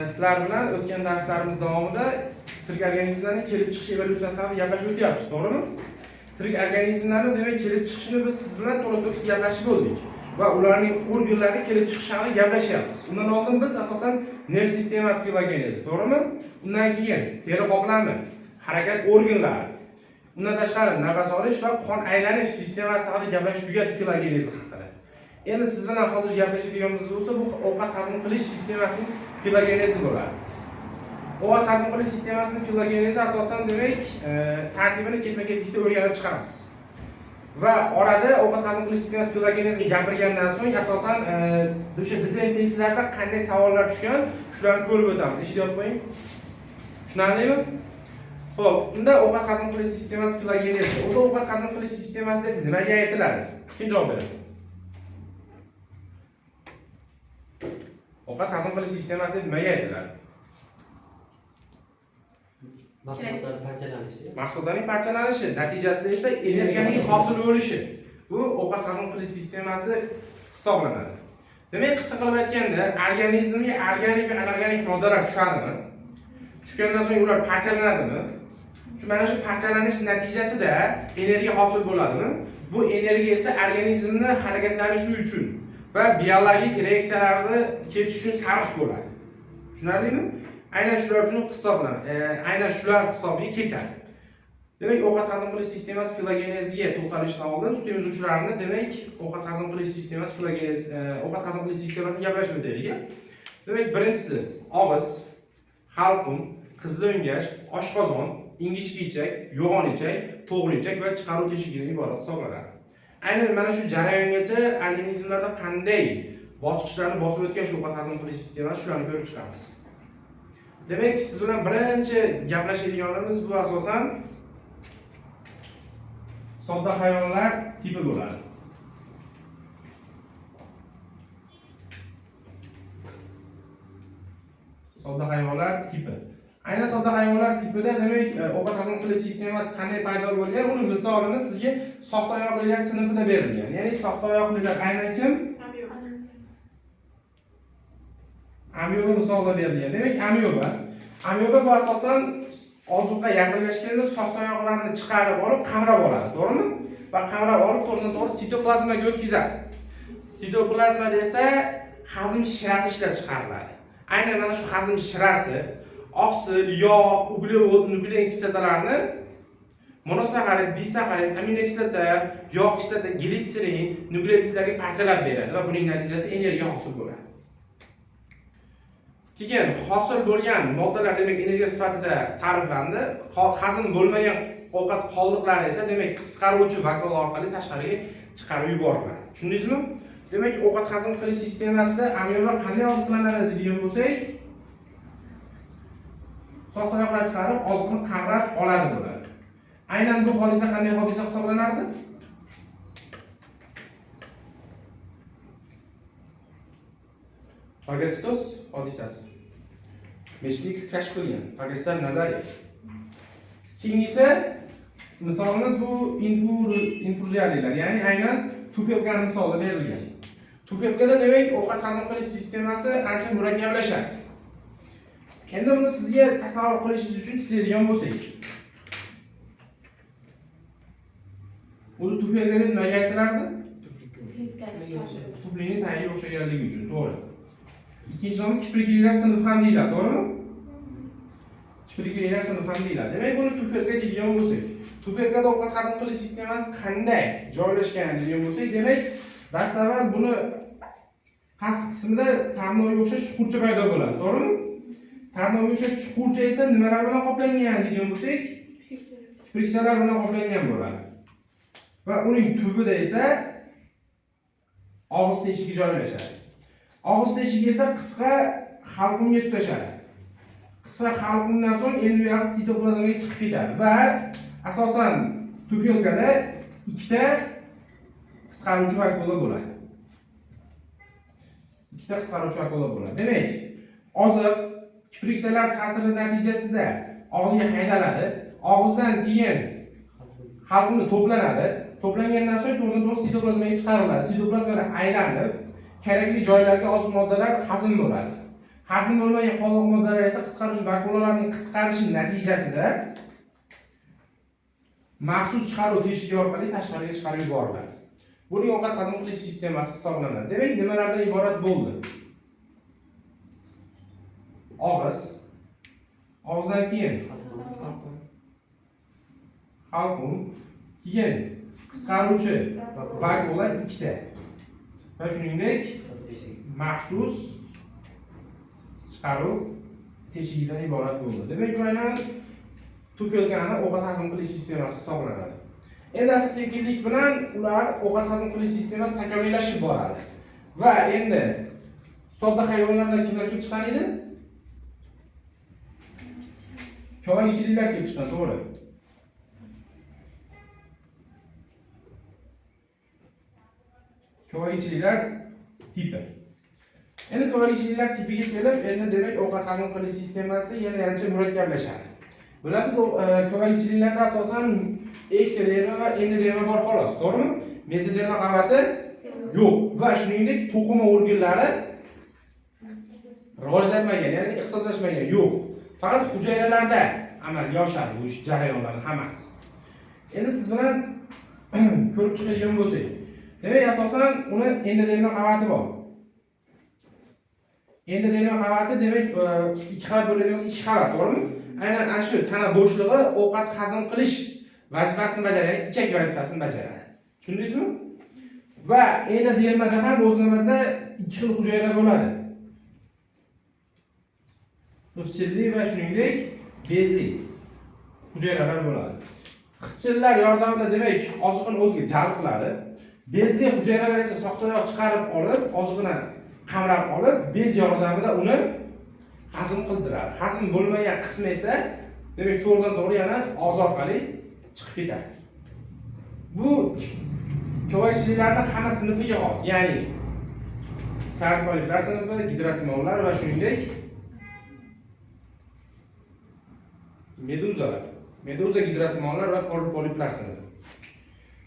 Sizlar bilan o'tgan darslarimiz davomida tirik organizmlarning kelib chiqish evolyutsiyasi haqida gaplashib o'tyapmiz, to'g'rimi? Tirik organizmlarning demak kelib chiqishini biz siz bilan to'la-to'kis gaplashib bo'ldik va ularning organlari kelib chiqishi haqida gaplashyapmiz. Undan oldin biz asosan nerv sistemasi filogenezi, to'g'rimi? Undan keyin teri qoplami, harakat organlari, undan tashqari nafas olish va qon aylanish sistemasi haqida gaplashib tugatdik filogenezi haqida. Endi siz bilan hozir gaplashadiganimiz bo'lsa, bu ovqat hazm qilish sistemasining filogenezi bo'ladi. Ovqat hazm qilish sistemasining filogenezi asosan demak tartibini ketma-ketlikda o'rganib chiqamiz. Va orada ovqat hazm qilish sistemasi filogenezini gapirgandan so'ng asosan o'sha DTM testlarda qanday savollar tushgan, shularni ko'rib o'tamiz. Eshitib qo'ying. Tushunarlimi? Xo'p, unda ovqat hazm qilish sistemasi filogenezi. O'zi ovqat hazm qilish sistemasi deb nimaga aytiladi? Kim javob beradi? Ovqat hazm qilish sistemasi deb nimaga aytiladi? Mahsulotlar parchalanishi. Mahsulotlarning parchalanishi, natijasida esa energiyaning hosil bo'lishi. Bu ovqat hazm qilish sistemasi hisoblanadi. Demak, qisqa qilib aytganda, organizmga organik va anorganik moddalar tushadimi? Tushgandan so'ng ular parchalanadimi? Mana shu parchalanish natijasida energiya hosil bo'ladimi? Bu energiya esa organizmni harakatlanishi uchun va biologik reaksiyalarni ketish uchun sarf bo'ladi. Tushunarlimi? Aynan shular uchun hisoblanadi. Aynan shular hisobiga kechadi. Demak, ovqat hazm qilish sistemasi filogeneziga to'xtalishdan oldin sut emizuvchilarni demak, ovqat hazm qilish sistemasi filogenezi, ovqat hazm qilish sistemasini gaplashib o'taylik. Demak, birinchisi og'iz, halqum, qizil o'ngash, oshqozon, ingichka ichak, yo'g'on ichak, to'g'ri ichak va chiqaruv teshigidan iborat hisoblanadi. Aynan mana shu jarayongacha organizmlarda qanday bosqichlarni bosib o'tgan shu ovqat hazm qilish sistemasi shularni ko'rib chiqamiz. Demak, siz bilan birinchi gaplashadiganimiz bu asosan sodda hayvonlar tipi bo'ladi. Sodda hayvonlar tipi. Aynan sodda hayvonlar tipida demak, ovqat hazm qilish sistemasi qanday paydo bo'lgan, uni misolini sizga soxta oyoqlilar sinfida berilgan. Ya'ni soxta oyoqlilar aynan kim? Amyoba misolida berilgan. Demak, amyoba bu asosan ozuqa yaqinlashganda soxta oyoqlarini chiqarib olib, qamrab oladi, to'g'rimi? Va qamrab olib, to'g'ri sitoplazmaga o'tkazadi. Sitoplazmada esa hazm shirasi ishlab chiqariladi. Aynan mana shu hazm shirasi oqsil, yog', uglevod, nuklein kislotalarni monosaxarid, disaxarid, aminokislota, yog' kislota, glitserin, nukleotidlarga parchalab beradi va buning natijasida energiya hosil bo'ladi. Keyin hosil bo'lgan moddalar demak energiya sifatida sarflandi. Hazm bo'lmagan ovqat qoldiqlari esa demak qisqaruvchi vakol orqali tashqariga chiqarib yuboriladi. Tushundingizmi? Demak, ovqat hazm qilish sistemasida amyoba qanday oziqlanadi degan bo'lsak, soxta oyoqlar chiqarib, oziqni qamrab oladi bo'ladi. Aynan bu hodisa qanday hodisa hisoblanardi? Fagositoz hodisasi. Meshnik kashf qilgan fagositar nazariya. Keyingisi misolimiz bu infuziyalilar, ya'ni aynan tufelka misoli berilgan. Tufelkada demak ovqat hazm qilish sistemasi ancha murakkablashadi. Endi buni sizga tasavvur qilishingiz uchun chizadigan bo'lsak. O'zi tufelka deb nimaga aytilardi? Tuflining tagiga o'xshaganligi uchun, to'g'ri. Ikkinchi nomi kipriklilar sinfi ham deyiladi, to'g'rimi? Kipriklilar sinfi ham deyiladi. Demak, buni tufelka deydigan bo'lsak, tufelkada ovqat hazm qilish sistemasi qanday joylashgan degan bo'lsak, demak, dastlab buni past qismida tarnovga o'xshash chuqurcha paydo bo'ladi, to'g'rimi? Tarnovga o'xshash chuqurcha esa nimalar bilan qoplangan degan bo'lsak, kiprikchalar bilan qoplangan bo'ladi. Va uning tubida esa og'iz teshigi joylashadi. Og'iz teshigi esa qisqa halqumga tutashadi. Qisqa halqumdan so'ng endi bu sitoplazmaga chiqib ketadi va asosan tufelkada ikkita qisqaruvchi vakuola bo'ladi. Ikkita qisqaruvchi vakuola bo'ladi. Demak, oziq kiprikchalar ta'siri natijasida og'izga haydaladi. Og'izdan keyin halqumda to'planadi. To'plangandan so'ng to'g'ri sitoplazmaga chiqariladi. Sitoplazmada aylanib, kerakli joylarga oziq moddalar hazm bo'ladi. hazm bo'lmagan qoldiq moddalar esa qisqaruvchi vakuolalarining qisqarishi natijasida maxsus chiqaruv teshigi orqali tashqariga chiqarib yuboriladi. Buning ovqat hazm qilish sistemasi hisoblanadi. Demak, nimalardan iborat bo'ldi? Og'iz, og'izdan keyin halqum, keyin qisqaruvchi vakuola ikkita va shuningdek maxsus chiqaruv teshigidan iborat bo'ldi. Demak, mana tufelkani ovqat hazm qilish sistemasi hisoblanadi. Endi asta-sekinlik bilan ular ovqat hazm qilish sistemasi takomillashib boradi. Va endi sodda hayvonlardan kimlar kelib chiqqan edi? Ko'magichiliklar kelib chiqqan, to'g'ri. Ko'magichiliklar tipi. Endi ko'magichiliklar tipiga kelib, endi demak ovqat hazm qilish sistemasi yana murakkablashadi. Bilasiz, ko'magichiliklarda asosan ektoderma va endoderma bor xolos, to'g'rimi? Mezoderma qavati yo'q va shuningdek to'qima organlari rivojlanmagan, ya'ni ixtisoslashmagan, yo'q. Faqat hujayralarda amalga oshadi bu jarayonlarning hammasi. Endi siz bilan ko'rib chiqadigan bo'lsak, demak asosan uni endoderma qavati bor. Endoderma qavati demak ikki qavat bo'ladigan bo'lsa, ikki qavat, to'g'rimi? Aynan ana shu tana bo'shlig'i ovqat hazm qilish vazifasini bajaradi, ya'ni ichak vazifasini bajaradi. Tushundingizmi? Va endodermada ham o'z navbatida ikki xil hujayralar bo'ladi. Ixchilli va shuningdek bezli hujayralar bo'ladi. Ixchillar yordamida demak oziqni o'ziga jalb qiladi. Bezli hujayralar esa soxtayoq chiqarib olib, oziqni qamrab olib, bez yordamida uni hazm qildiradi. Hazm bo'lmagan qismi esa demak to'g'ridan-to'g'ri yana og'iz orqali chiqib ketadi. Bu ko'magichiliklarning hamma sinfiga xos, ya'ni karpoliplar sinfi, gidrosimollar va shuningdek meduzalar. Meduza, gidrosimollar va karpoliplar sinfi.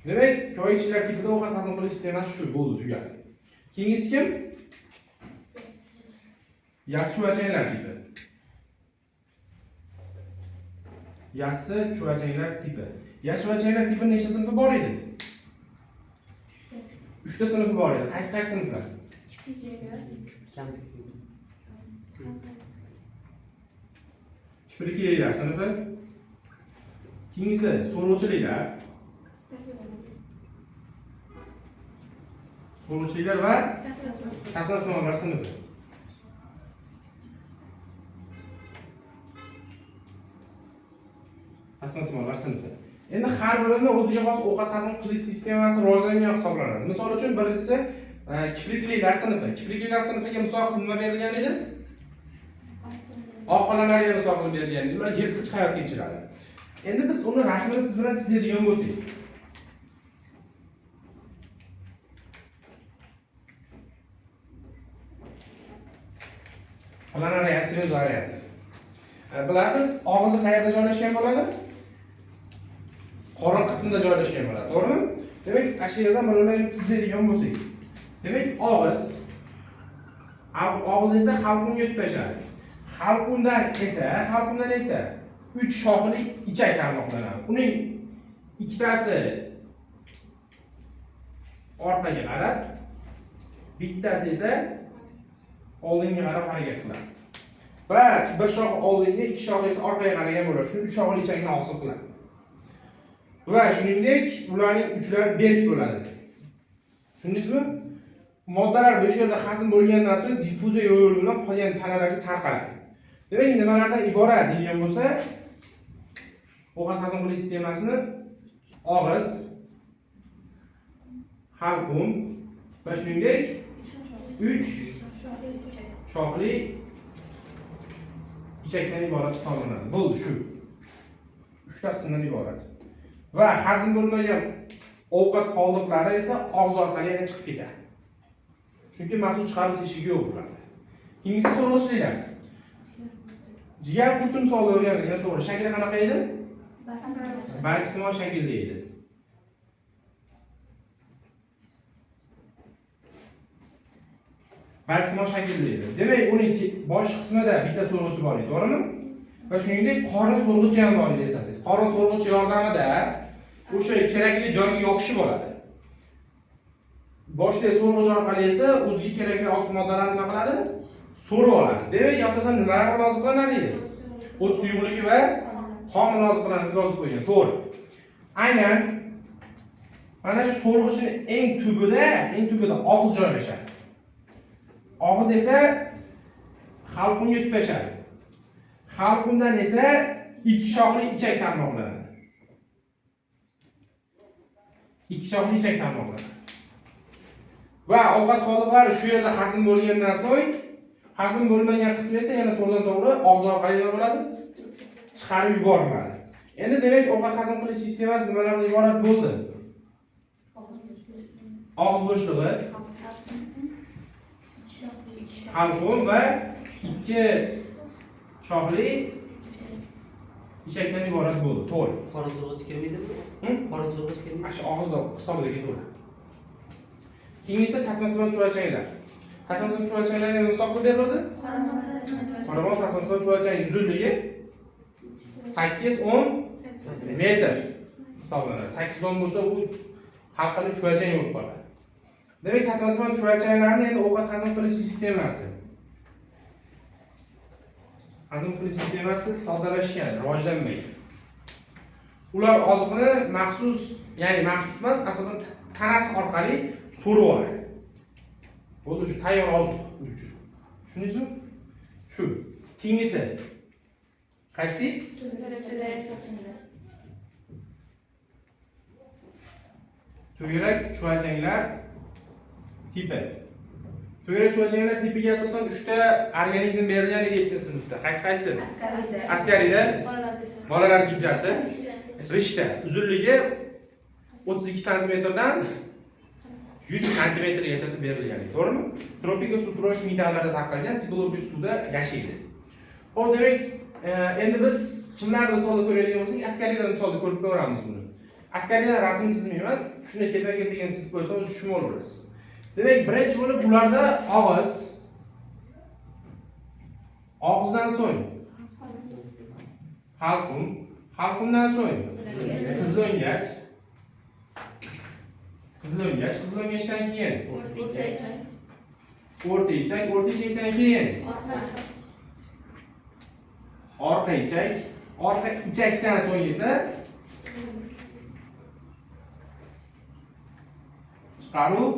Demak, ko'magichiliklar tipida ovqat hazm qilish sistemasi shu bo'ldi, tugadi. Keyingisi kim? Yassi chuvachanglar tipi. Yassi chuvachanglar tipi. Yassi chuvachanglar tipi nechta sinfi bor edi? 3 ta sinfi bor edi. Qaysi sinflar? Kipriklilar sinfi. Keyingisi so'rovchiliklar. So'rovchiliklar va tasmasimollar sinfi. Tasmasimollar sinfi. Endi har birini o'ziga xos ovqat hazm qilish sistemasi rivojlangan hisoblanadi. Misol uchun birinchisi kipriklilar sinfi. Kipriklilar sinfiga misol nima berilgan edi? Oq qalamarga misol qilib berilgan edi. Ular yirtqich hayot kechiradi. Endi biz uni rasmini siz bilan chizadigan bo'lsak. Planar reaksiya varianti. Bilasiz, og'izi qayerda joylashgan bo'ladi? Qorin qismida joylashgan bo'ladi, to'g'rimi? Demak, ana shu yerdan bir-birini chizadigan bo'lsak. Demak, og'iz esa halqumga tutashadi. Halqumdan esa 3 shoxli ichak tarmoqlanadi. Uning ikkitasi orqaga qarab, bittasi esa oldinga qarab harakat qiladi. Va bir shox oldinga, ikki shox esa orqaga qaragan bo'ladi. Shuni 3 shoxli ichakni hosil qiladi. Va shuningdek, ularning uchlari berk bo'ladi. Tushundingizmi? Moddalar bu yerda hazm bo'lgandan so'ng diffuziya yo'li bilan qolgan tanalarga tarqaladi. Demak, nimalardan iborat degan bo'lsa, ovqat hazm qilish sistemasini og'iz, halqum va shuningdek 3 shoxli ichakdan iborat hisoblanadi. Bo'ldi shu. 3 ta qismdan iborat. Va hazm bo'lmagan ovqat qoldiqlari esa og'iz orqali yana chiqib ketadi. Chunki maxsus chiqarish eshigi yo'q ularda. Keyingisi so'rovchiliklar. Jigar qurti misolida o'rganilgan, to'g'ri. Shakli qanaqa edi? Bargsimon shaklda edi. bargsimon shaklda edi. Demak, uning bosh qismida bitta so'rg'ich bor edi, to'g'rimi? Va shuningdek, qorin so'rg'ichi ham bor edi eslasangiz. Qorin so'rg'ichi yordamida o'sha kerakli joyga yopishib oladi. Boshdagi so'rg'ich orqali esa o'ziga kerakli oziq moddalarni nima qiladi? So'rib oladi. Demak, asosan nimalar bilan oziqlanadi edi? O't suyuqligi va qon bilan oziqlanadi yozib qo'ygan. To'g'ri. Aynan mana shu so'rg'ichning eng tubida og'iz joylashadi. Og'iz esa halqumga tutashadi. Halqumdan esa ikki shoxli ichak tarmoqlanadi. Ikki shoxli ichak tarmoqlanadi. Va ovqat qoldiqlari shu yerda hazm bo'lgandan so'ng, hazm bo'lmagan qismi esa yana to'g'ridan-to'g'ri og'iz orqali nima bo'ladi? Chiqarib yuboriladi. Endi demak, ovqat hazm qilish sistemasi nimalardan iborat bo'ldi? Og'iz bo'shlig'i, halqum va ikki shoxli ichakdan iborat bo'ldi. To'g'ri. Qorin so'rg'ich kelmaydimi? Qorin so'rg'ich kelmaydi. Shu og'izda hisobida keladi. Keyin esa tasmasimon chuvalchanglar. Tasmasimon chuvalchanglarni misol qilib beriladi. Qoramol tasmasimon chuvalchangning uzunligi 8-10 metr hisoblanadi. 8-10 bo'lsa, u halqali chuvalchang bo'lib qoladi. Demak, tasmasimon chuvalchanglarni endi ovqat hazm qilish sistemasi. Hazm qilish sistemasi soddalashgan, rivojlanmagan. Ular oziqni maxsus, ya'ni maxsus emas, asosan tanasi orqali so'rib oladi. Bo'ldi, shu tayyor oziq uchun. Tushundingizmi? Shu. Keyingisi qaysi? To'garak chuvalchanglar tipi. To'garak chuvalchanglar tipiga asosan 3 ta organizm berilgan edi 7 sinfda. Qaysi? Askariyda bolalar gijjasi, rishta uzunligi 32 sm dan 100 sm-gacha berilgan, to'g'rimi? Tropik va subtropik metallarda tarqalgan siklopik suvda yashaydi. Xo'p, demak, endi biz kimlarni misolda ko'radigan bo'lsak, askariydan misolda ko'rib ko'ramiz buni. Askariydan rasm chizmayman, shuni ketma-ketligini chizib qo'ysam o'zi tushunib olasiz. Demak, birinchi bo'lib ularda og'iz, og'izdan so'ng halqum, halqumdan so'ng qizil'o'ngach, qizil'o'ngachdan keyin o'rta ichak, o'rta ichakdan keyin orqa ichak, orqa ichakdan so'ng esa chiqaruv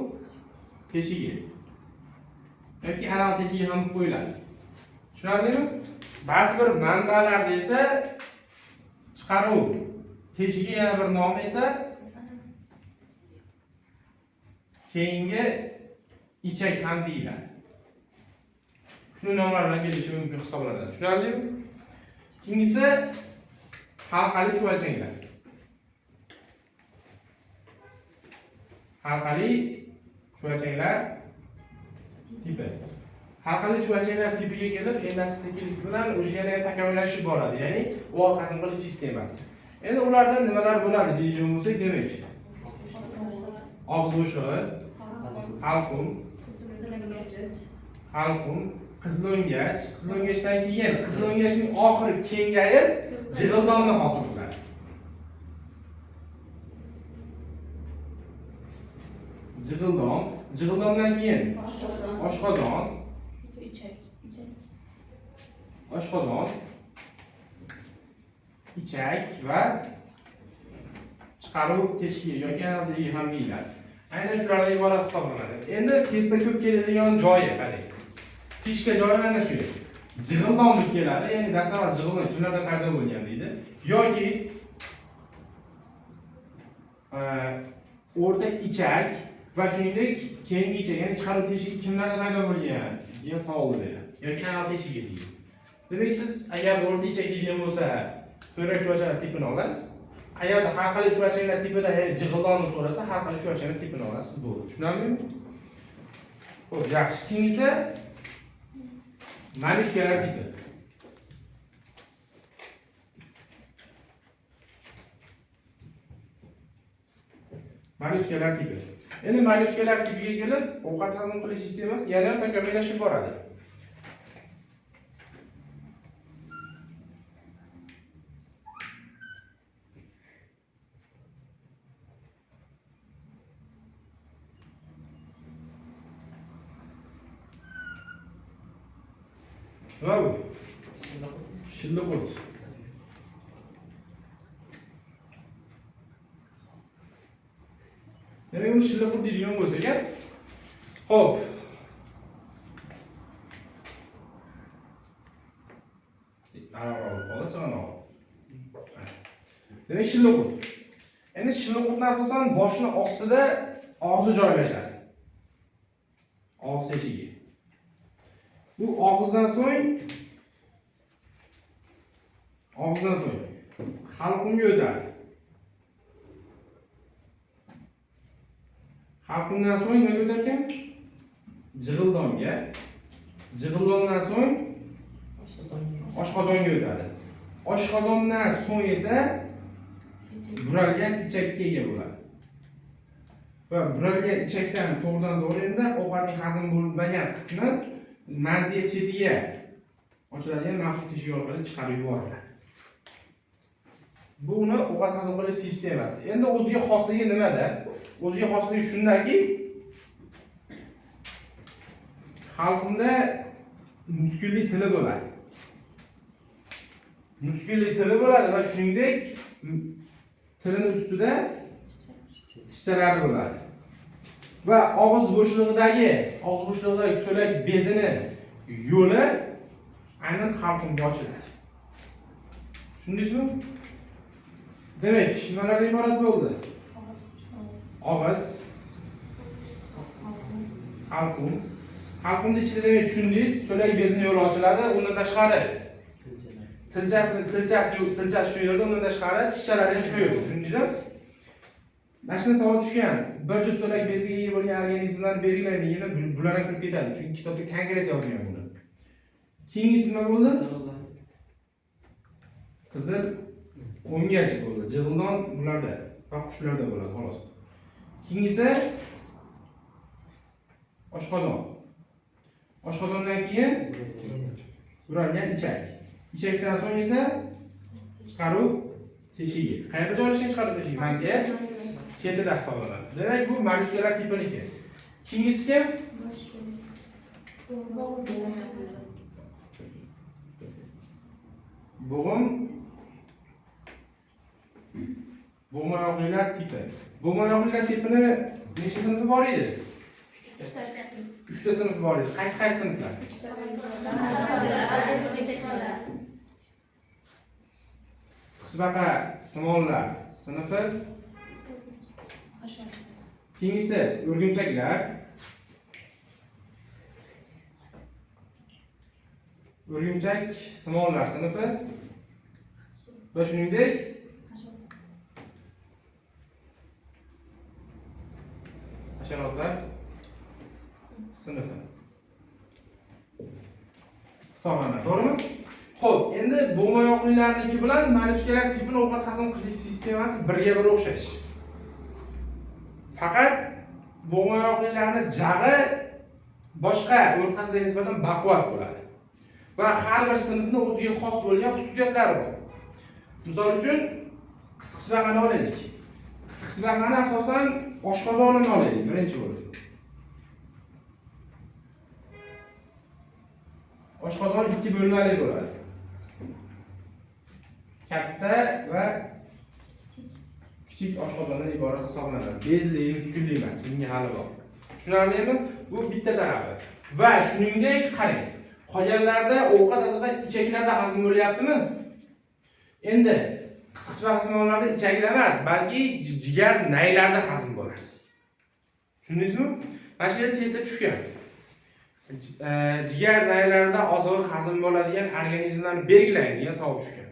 teshigi yoki anal teshigi ham qo'yiladi. Tushunarlimi? Ba'zi bir manbalarda esa chiqaruv teshigi yana bir nomi esa keyingi ichak ham deyiladi. Shuni nomlar bilan kelishi mumkin hisoblanadi. Tushunarlimi? Keyingisi halqali chuvalchanglar. Halqali chuvalchanglar tipi. Halqali chuvalchanglar tipiga kelib, endi sekinlik bilan o'sha yana takomillashib boradi, ya'ni ovqat hazm qilish sistemasi. Endi ulardan nimalar bo'ladi deydigan bo'lsak, demak, og'iz bo'shlig'i, halqum, qizil'o'ngach, qizil'o'ngachdan keyin qizil'o'ngachning oxiri kengayib jig'ildonni hosil qiladi. Jig'ildondan keyin oshqozon, ichak va chiqaruv teshigi yoki anal teshigi ham deyiladi. Aynan shulardan iborat hisoblanadi. Endi testda ko'p keladigan joyi, qarang. Fishka joyi mana shu. Jig'ildon deb keladi, ya'ni dastlab jig'ildon kimlarda paydo bo'lgan deydi. Yoki o'rta ichak va shuningdek keyingi ichak, ya'ni chiqaruv teshigi kimlarda paydo bo'lgan degan savolni beradi. Yoki anal teshigi deydi. Demak, siz agar o'rta ichak deydigan bo'lsa, to'garak chuvalchanglar tipini olasiz. Agar halqali chuvalchanglar tipida, ya'ni jig'ildonni so'rasa, halqali chuvalchanglar tipini olasiz bo'ldi. Tushunarlimi? Xo'p, yaxshi. Keyingisi mollyuskalar tipi. Mollyuskalar tipi. Endi mollyuskalar tipiga kelib, ovqat hazm qilish sistemasi yana ham takomillashib boradi. Nima bu? Shilliqurt. Demek bu shilliqurt deydigan bo'lsak, hop. Demek shilliqurt. Endi shilliqurtning asosan boshning ostida og'zi joylashadi. Og'iz teshigi. Bu og'izdan so'ng halqumga o'tadi. Halqumdan so'ng nima o'tar ekan? Jig'ildonga. Jig'ildondan so'ng oshqozonga o'tadi. Oshqozondan so'ng esa buralgan ichakka ega bo'ladi. Va buralgan ichakdan to'g'ridan-to'g'ri endi ovqatning hazm bo'lmagan qismi mantiya chetiga ochiladigan maxsus teshik orqali chiqarib yuboriladi. Bu uni ovqat hazm qilish sistemasi. Endi o'ziga xosligi nimada? O'ziga xosligi shundaki, xalqimda muskulli tili bo'ladi. Muskulli tili bo'ladi va shuningdek tilining ustida tishchalari bo'ladi. Va og'iz bo'shlig'idagi so'lak bezini yo'li aynan xalqimga ochiladi. Tushundingizmi? Demak, nimalardan iborat bo'ldi? Og'iz, halqumning ichida demak tushundingiz, so'lak bezini yo'li ochiladi, undan tashqari tilchasi shu yerda, undan tashqari tishchalari ham shu yerda. Tushundingizmi? Mana shunday savol tushgan. Bir juft so'lak beziga ega bo'lgan organizmlar belgilaydi. Yana bular ham kirib ketadi. Chunki kitobda konkret yozilgan buni. Keyingisi nima bo'ldi? Qizil o'ngach bo'ldi. Jig'ildon bularda va qushlarda bo'ladi, xolos. Keyingisi oshqozon. Oshqozondan keyin buralgan ichak. Ichakdan so'ng esa chiqaruv teshigi. Qayerda joylashgan chiqaruv teshigi? Mantiya chetida hisoblanadi. Demak, bu mollyuskalar tipiniki. Keyingisiga bo'g'moyoqlilar tipi. Bo'g'moyoqlilar tipini nechta sinfi bor edi? 3 ta sinfi bor edi. Qaysi sinflar? Sixbaqa simonlar sinfi. Keyingisi o'rgimchaklar. O'rgimchak simonlar sinfi. Va shuningdek hasharotlar sinfi hisoblanadi. To'g'rimi? Xo'p, endi bo'g'moyoqlilarniki bilan mollyuskalar tipini ovqat hazm qilish sistemasi birga-bir o'xshash. Faqat bo'g'moyoqlilarni jag'i boshqa o'rtasiga nisbatan baquvvat bo'ladi. Va har bir sinfning o'ziga xos bo'lgan xususiyatlari bor. Misol uchun qisqichbaqani olaylik. Qisqichbaqani asosan oshqozonini olaylik, birinchi bo'lib. Oshqozon ikki bo'lmali bo'ladi. Katta va kichik oshqozondan iborat hisoblanadi. Bezli, muskulli emas, bunga hali bor. Tushunarlimi? Bu bitta tarafi. Va shuningdek, qarang. Qolganlarda ovqat asosan ichaklarda hazm bo'lyaptimi? Endi qisqichbaqa simonlarda ichakda emas, balki jigar naylarda hazm bo'ladi. Tushundingizmi? Mana shu yerda testda tushgan. Jigar naylarida oziq hazm bo'ladigan organizmlarni belgilang degan savol tushgan.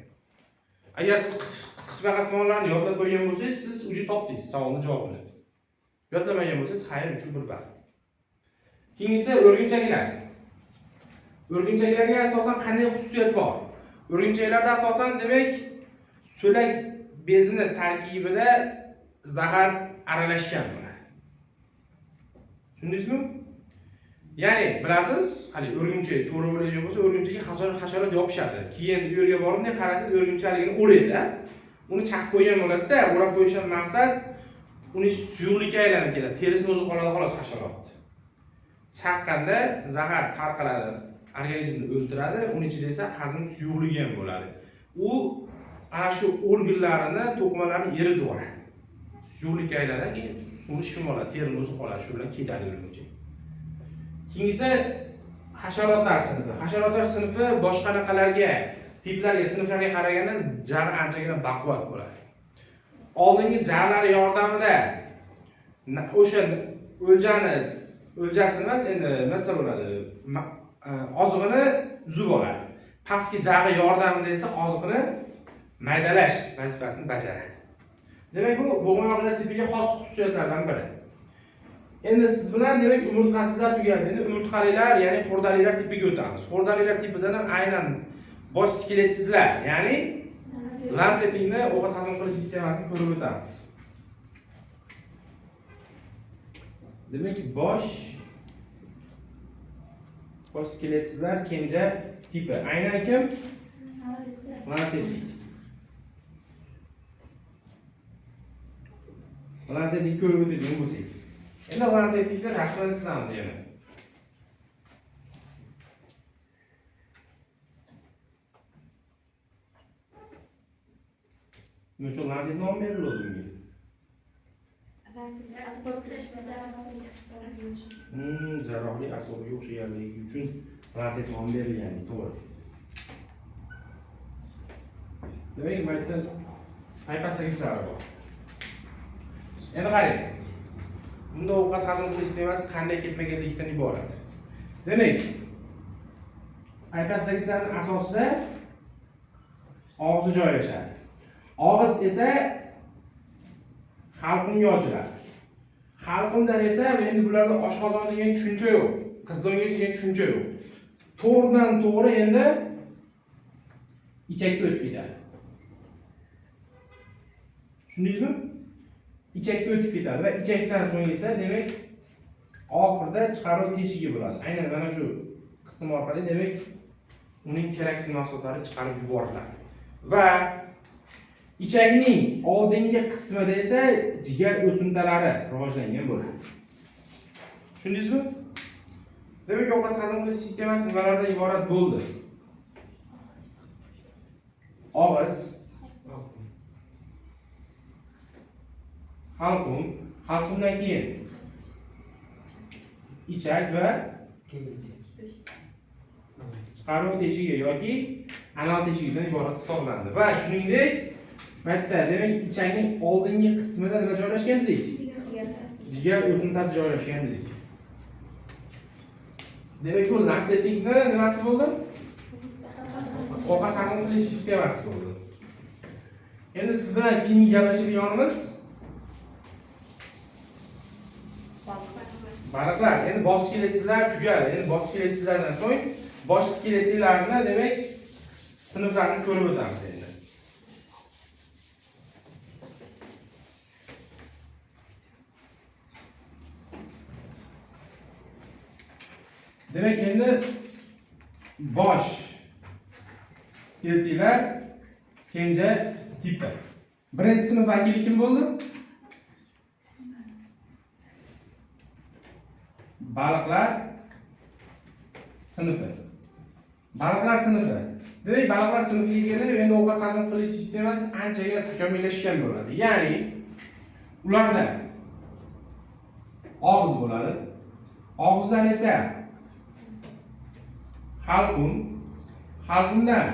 Agar siz qisqichbaqa simonlarni yodlab qo'ygan bo'lsangiz, siz uje topdingiz savolning javobini. Yodlamagan bo'lsangiz, xayr uchun bir ball. Keyingisi o'rgimchaklar. O'rgimchaklarga asosan qanday xususiyat bor? O'rgimchaklarda asosan demak so'lak bezini tarkibida zahar aralashgan bo'ladi. Tushundingizmi? Ya'ni bilasiz, hali o'rgimchak to'g'ri bo'ladigan bo'lsa, o'rgimchakka hasharot yopishadi. Keyin u yerga borib, qarasiz o'rgimchakligini o'raydi. Uni chaqib qo'ygan bo'ladi-da, o'rab qo'yishdan maqsad uni suyuqlikka aylanib ketadi. Terisini o'zi qoladi xolos hasharot. Chaqqanda zahar tarqaladi, organizmni o'ldiradi, uning ichida esa hazm suyuqligi ham bo'ladi. U ana shu organlarini, to'qimalarni eritib yuboradi. Suyuqlikka aylanadi, keyin suvni shim oladi, terini o'zi qoladi, shu bilan ketadi o'rgimchak. Keyingisi hasharotlar sinfi. Hasharotlar sinfi boshqa anaqalarga, tiplarga, sinflarga qaraganda jag'i anchagina baquvvat bo'ladi. Oldingi jag'lar yordamida o'sha o'ljasi emas, endi nima desa bo'ladi, ozig'ini uzib oladi. Pastki jag'i yordamida esa ozig'ini maydalash vazifasini bajaradi. Demak, bu bo'g'moqlar tipiga xos xususiyatlardan biri. Endi siz bilan demak umurtqasizlar tugadi. Endi umurtqalilar, ya'ni xo'rdaliklar tipiga o'tamiz. Xo'rdaliklar tipidan ham aynan bosh skeletsizlar, ya'ni lansetingni ovqat hazm qilish sistemasini ko'rib o'tamiz. Demak, bosh skeletsizlar kenja tipi. Aynan kim? Lanseting. Lanseting ko'rib o'tadigan bo'lsak. Endi lansetingni rasmini chizamiz yana. Nima uchun lanset nom berildi bunga? Jarrohlik asbobiga o'xshaganligi uchun lanset nom berilgan, to'g'ri. Demak, bu yerda paypastagichlari bor. Endi qarang. Bunda ovqat hazm qilish sistemasi qanday ketma-ketlikdan iborat. Demak, paypastagichlarining asosida og'iz joylashadi. Og'iz esa halqumga ochiladi. Halqumdan esa endi bularda oshqozon degan tushuncha yo'q, qizdonga degan tushuncha yo'q. To'g'ridan to'g'ri endi ichakka o'tib ketadi. Tushundingizmi? Ichakka o'tib ketadi va ichakdan so'ng esa demak oxirida chiqaruv teshigi bo'ladi. Aynan mana shu qism orqali demak uning keraksiz mahsulotlari chiqarib yuboriladi. Va ichakning oldingi qismida esa jigar o'simtalari rivojlangan bo'ladi. Tushundingizmi? Demak, ovqat hazm qilish sistemasi nimalardan iborat bo'ldi? Og'iz, halqumdan keyin ichak va chiqaruv teshigi yoki anal teshigidan iborat hisoblanadi. Va shuningdek, bitta demak ichakning oldingi qismida nima joylashgan dedik? Jigar o'simtasi joylashgan dedik. Demak, bu lansetingni nimasi bo'ldi? Ovqat hazm qilish sistemasi bo'ldi. Endi siz bilan keyingi gaplashadiganimiz baliqlar. Endi bosh skeletsizlar tugadi. Endi bosh skeletsizlardan so'ng bosh skeletlarni demak sinflarini ko'rib o'tamiz endi. Demak, endi bosh skeletlar kenja tipi. Birinchi sinf vakili kim bo'ldi? Baliqlar sinfi. Baliqlar sinfi. Demak, baliqlar sinfiga kelganda endi ovqat hazm qilish sistemasi anchaga takomillashgan bo'ladi. Ya'ni ularda og'iz bo'ladi. Og'izdan esa halqumdan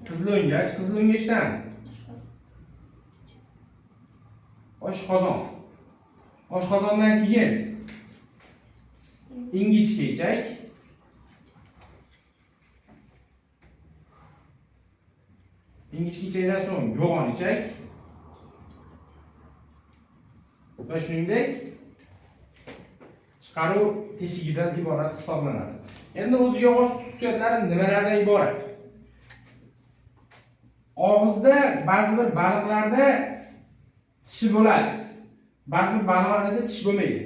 qizil'o'ngach, qizil'o'ngachdan oshqozon. Oshqozondan keyin ingichka ichak, ingichka ichakdan so'ng yo'g'on ichak va shuningdek chiqaruv teshigidan iborat hisoblanadi. Endi o'ziga xos xususiyatlari nimalardan iborat? Og'izda ba'zi bir baliqlarda tishi bo'ladi. Ba'zi bir baliqlarda tish bo'lmaydi.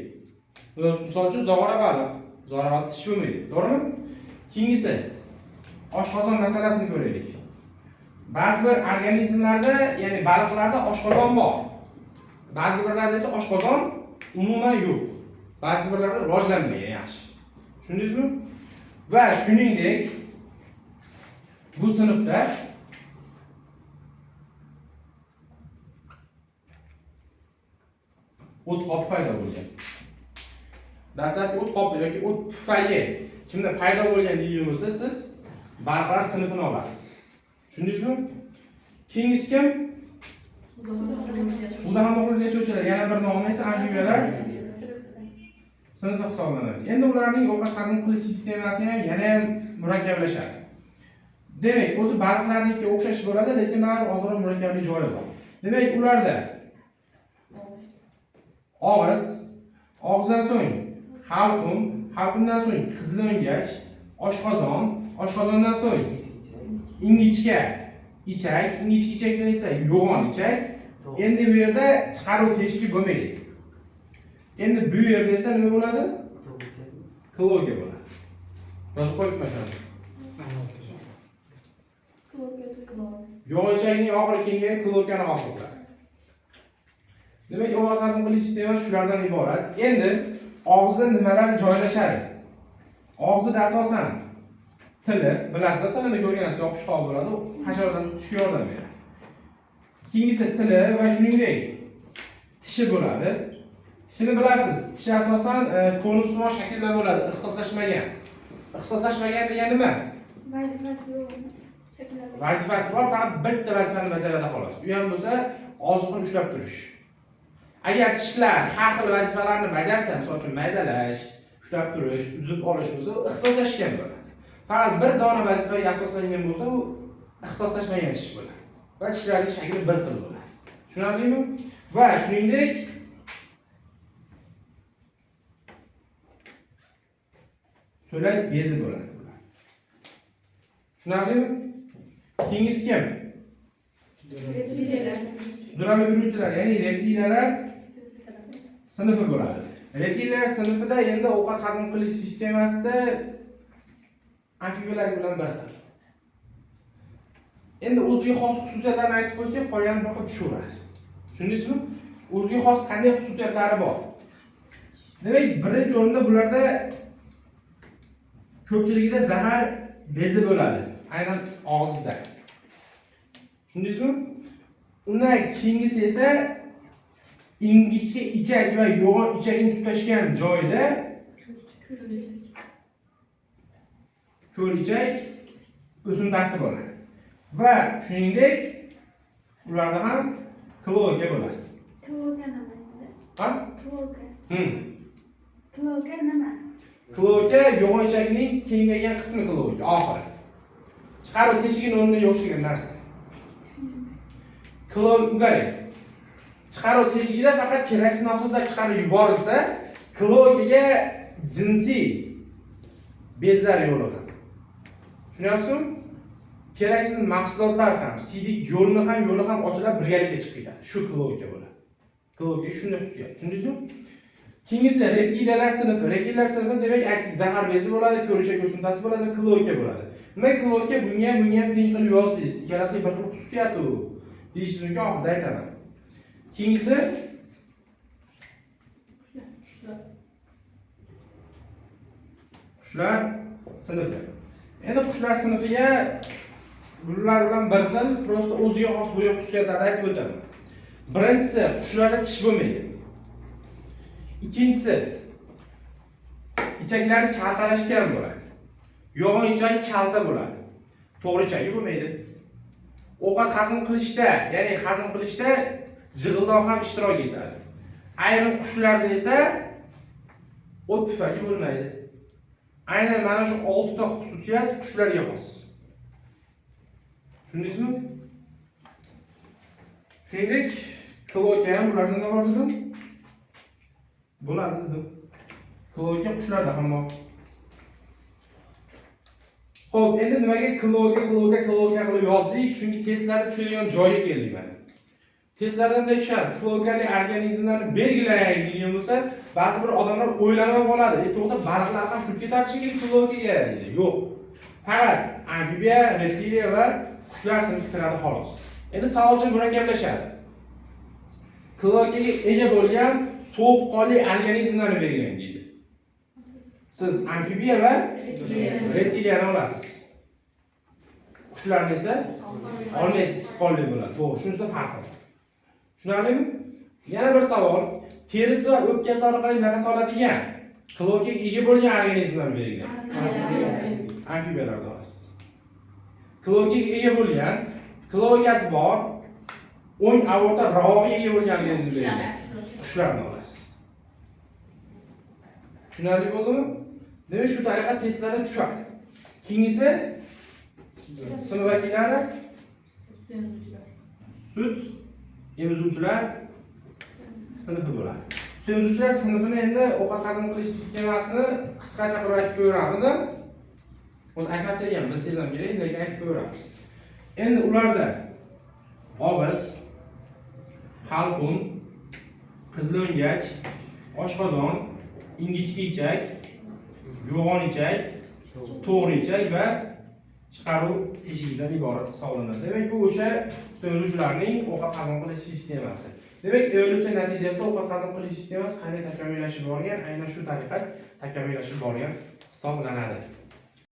Misol uchun zog'ora baliq. Zog'ora baliq tish bo'lmaydi, to'g'rimi? Keyingisi oshqozon masalasini ko'raylik. Ba'zi bir organizmlarda, ya'ni baliqlarda oshqozon bor. Ba'zi birlarda esa oshqozon umuman yo'q. Ba'zi birlarda rivojlanmagan yaxshi. Tushundingizmi? Va shuningdek bu sinfda o't qopi paydo bo'lgan. Dastlabki o't qopi yoki o't pufagi kimda paydo bo'lgan deydigan bo'lsa, siz baliqlar sinfini olasiz. Tushundingizmi? Keyingisi kim? Suvda ham to'g'ri yashovchilar. Yana bir nomi esa amfibiyalar sinfi hisoblanadi. Endi ularning ovqat hazm qilish sistemasi ham yana murakkablashadi. Demak, o'zi baliqlarnikiga o'xshash bo'ladi, lekin baribir ozroq murakkablik joyi bor. Demak, ularda og'iz, og'izdan so'ng halqum, halqumdan so'ng qizil'o'ngach, oshqozon, oshqozondan so'ng ingichka ichak, ingichka ichakdan esa yo'g'on ichak. Endi bu yerda chiqaruv teshigi bo'lmaydi. Endi bu yerda esa nima bo'ladi? Kloaka bo'ladi. Yozib qo'yibman shuni. Yo'g'on ichakning oxiri kelgan kloakani hosil qiladi. Demak, ovqat hazm qilish sistemasi shulardan iborat. Endi og'izda nimalar joylashadi? Og'izda asosan tili, bilasizlar, tilini ko'rgansiz, yoqish qo'l bo'ladi, hasharotlarni tutishga yordam beradi. Keyingisi tili va shuningdek tishi bo'ladi. Tishini bilasiz, tish asosan konusmon shaklda bo'ladi, ixtisoslashmagan. Ixtisoslashmagan degani nima? Vazifasi yo'q. Vazifasi bor, faqat bitta vazifani bajaradi xolos. U ham bo'lsa, oziqni ushlab turish. Agar tishlar har xil vazifalarni bajarsa, misol uchun maydalash, ushlab turish, uzib olish bo'lsa, ixtisoslashgan bo'ladi. Faqat bir dona vazifaga asoslangan bo'lsa, u ixtisoslashmagan tish bo'ladi. Va tishlarning shakli bir xil bo'ladi. Tushunarlimi? Va shuningdek so'lak bezi bo'ladi. Tushunarlimi? Keyingisi kim? Sudralib yuruvchilar, ya'ni reptiliyalar sinfi bo'ladi. Reptiliyalar sinfida endi ovqat hazm qilish sistemasida amfibiyalar bilan bir xil. Endi o'ziga xos xususiyatlarni aytib qo'ysak, qolgan bir xil tushaveradi. Tushundingizmi? O'ziga xos qanday xususiyatlari bor? Demak, birinchi o'rinda bularda ko'pchiligida zahar bezi bo'ladi, aynan og'izda. Tushundingizmi? Undan keyingisi esa ingichka ichak va yo'g'on ichakning tutashgan joyida ko'r ichak o'simtasi bo'ladi. Va shuningdek ularda ham kloaka bo'ladi. Kloaka nima endi? Ha? Kloaka. Kloaka nima? Kloaka yo'g'on ichakning kengaygan qismi kloaka, oxiri. Chiqaruv teshigining o'rnida yo'qshigan narsa. Kloaka chiqaruv teshigida faqat keraksiz mahsulotlar chiqarib yuborilsa, kloakaga jinsiy bezlar yo'li ham. Tushunyapsizmi? Keraksiz mahsulotlar ham, siydik yo'lni ham ochilib birgalikda chiqib ketadi. Shu kloaka bo'ladi. Kloaka shunday xususiyat. Tushundingizmi? Keyingisi reptiliyalar sinfi. Reptiliyalar sinfi demak, aytdik, zahar bezi bo'ladi, ko'richak o'simtasi bo'ladi, kloaka bo'ladi. Nima kloaka bunga ham qiyin qilib yozdingiz. Ikkalasining bir xil xususiyati u. Deyishingiz mumkin, oxirida aytaman. Keyingisi qushlar sinfi. Endi qushlar sinfiga bular bilan bir xil, prosta o'ziga xos bo'lgan xususiyatlarni aytib o'taman. Birinchisi, qushlarda tish bo'lmaydi. Ikkinchisi, ichaklari kaltalashgan bo'ladi. Yo'g'on ichak kalta bo'ladi. To'g'ri ichagi bo'lmaydi. Ovqat hazm qilishda, ya'ni hazm qilishda jig'ildon ham ishtirok etadi. Ayrim qushlarda esa o't pufagi bo'lmaydi. Aynan mana shu 6 ta xususiyat qushlarga xos. Tushundingizmi? Shuningdek, kloaka ham ularda nima bor dedim? Bo'ladi dedim. Kloaka qushlarda ham bor. Xo'p, endi nimaga kloaka qilib yozdik? Chunki testlarda tushadigan joyga keldik mana. Testlardan tekshirib, flokali organizmlarni belgilaylik degan bo'lsa, ba'zi bir odamlar o'ylanib oladi. To'g'ri, baliqlar ham pul ketarishi kerak flokaga deydi. Yo'q. Faqat amfibiya, reptiliya va qushlar sinfi kiradi xolos. Endi savolcha murakkablashadi. Flokaga ega bo'lgan sovuqqonli organizmlarni belgilang deydi. Siz amfibiya va reptiliyani olasiz. Qushlarni esa olmaysiz, issiqqonli bo'ladi. To'g'ri, shunisi farqi. Tushunarlimi? Yana bir savol. Terisi va o'pkasi orqali nafas oladigan, klokaga ega bo'lgan organizmlarni belgilang. Amfibiyalarni olasiz. Klokaga ega bo'lgan, klokasi bor, o'ng aorta rog'iga ega bo'lgan organizmni belgilang. Qushlarni olasiz. Tushunarli bo'ldimi? Demak, shu tariqa testlarda tushadi. Keyingisi sinf vakillari sut emizuvchilar sinfi bo'ladi. Sut emizuvchilar sinfini endi ovqat hazm qilish sistemasini qisqacha qilib aytib ko'ramiz. O'zi aytmasak ham bilsangiz ham kerak, lekin aytib ko'ramiz. Endi ularda og'iz, halqum, qizil'o'ngach, oshqozon, ingichka ichak, yo'g'on ichak, to'g'ri ichak va chiqaruv teshigidan iborat hisoblanadi. Demak, bu o'sha so'zuvchilarning ovqat hazm qilish sistemasi. Demak, evolyutsiya natijasida ovqat hazm qilish sistemasi qanday takomillashib borgan, aynan shu tariqa takomillashib borgan hisoblanadi.